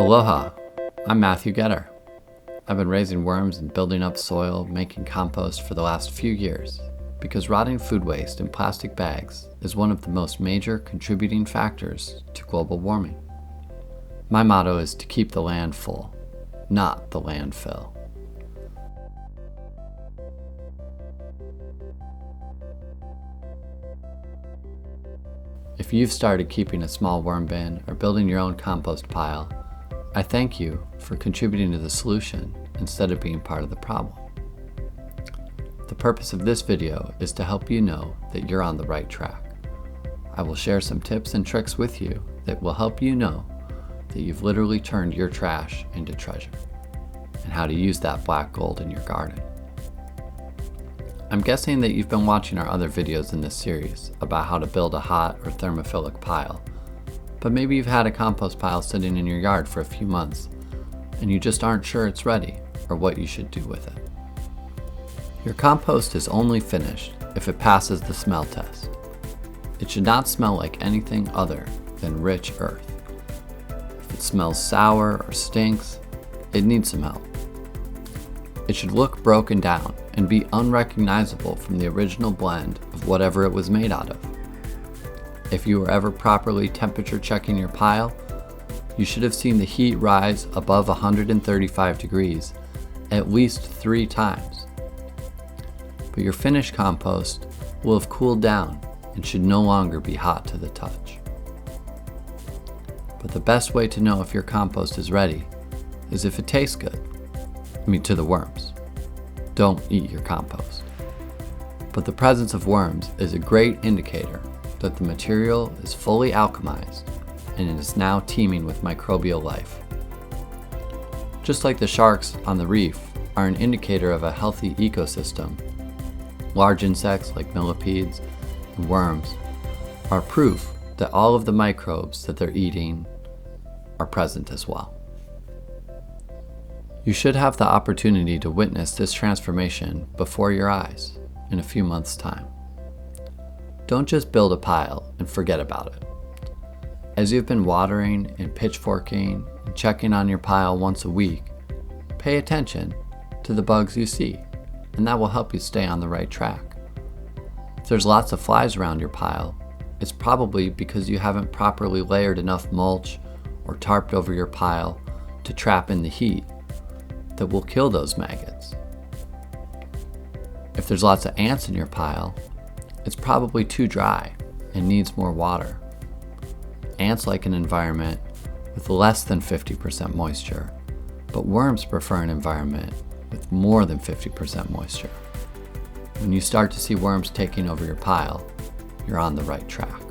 Aloha, I'm Matthew Getter. I've been raising worms and building up soil, making compost for the last few years because rotting food waste in plastic bags is one of the most major contributing factors to global warming. My motto is to keep the land full, not the landfill. If you've started keeping a small worm bin or building your own compost pile, I thank you for contributing to the solution instead of being part of the problem. The purpose of this video is to help you know that you're on the right track. I will share some tips and tricks with you that will help you know that you've literally turned your trash into treasure and how to use that black gold in your garden. I'm guessing that you've been watching our other videos in this series about how to build a hot or thermophilic pile, but maybe you've had a compost pile sitting in your yard for a few months and you just aren't sure it's ready or what you should do with it. Your compost is only finished if it passes the smell test. It should not smell like anything other than rich earth. If it smells sour or stinks, it needs some help. It should look broken down and be unrecognizable from the original blend of whatever it was made out of. If you were ever properly temperature checking your pile, you should have seen the heat rise above 135 degrees at least 3 times. But your finished compost will have cooled down and should no longer be hot to the touch. But the best way to know if your compost is ready is if it tastes good. To the worms. Don't eat your compost. But the presence of worms is a great indicator that the material is fully alchemized and it is now teeming with microbial life. Just like the sharks on the reef are an indicator of a healthy ecosystem, large insects like millipedes and worms are proof that all of the microbes that they're eating are present as well. You should have the opportunity to witness this transformation before your eyes in a few months' time. Don't just build a pile and forget about it. As you've been watering and pitchforking and checking on your pile once a week, pay attention to the bugs you see, and that will help you stay on the right track. If there's lots of flies around your pile, it's probably because you haven't properly layered enough mulch or tarped over your pile to trap in the heat that will kill those maggots. If there's lots of ants in your pile, it's probably too dry and needs more water. Ants like an environment with less than 50% moisture, but worms prefer an environment with more than 50% moisture. When you start to see worms taking over your pile, you're on the right track.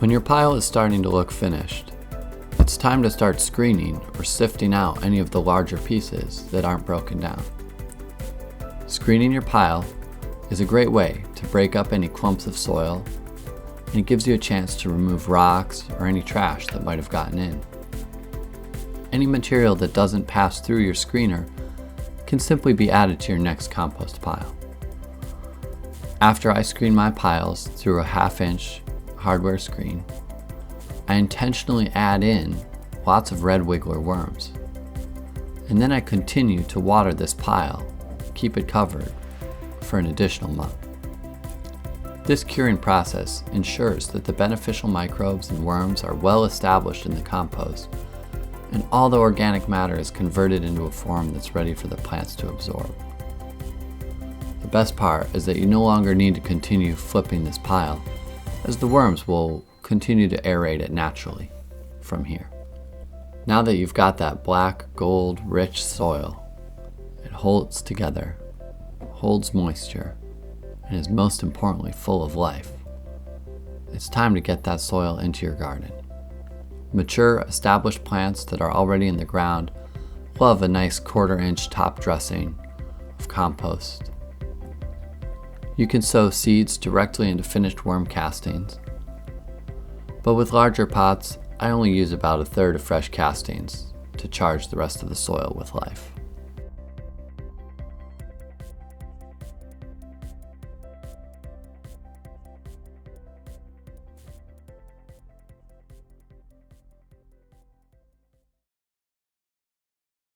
When your pile is starting to look finished, it's time to start screening or sifting out any of the larger pieces that aren't broken down. Screening your pile is a great way to break up any clumps of soil, and it gives you a chance to remove rocks or any trash that might have gotten in. Any material that doesn't pass through your screener can simply be added to your next compost pile. After I screen my piles through a 1/2-inch hardware screen, I intentionally add in lots of red wiggler worms. And then I continue to water this pile, keep it covered for an additional month. This curing process ensures that the beneficial microbes and worms are well established in the compost and all the organic matter is converted into a form that's ready for the plants to absorb. The best part is that you no longer need to continue flipping this pile, as the worms will continue to aerate it naturally from here. Now that you've got that black, gold, rich soil, it holds together, holds moisture, and is most importantly full of life. It's time to get that soil into your garden. Mature, established plants that are already in the ground love a nice 1/4-inch top dressing of compost. You can sow seeds directly into finished worm castings, but with larger pots, I only use about 1/3 of fresh castings to charge the rest of the soil with life.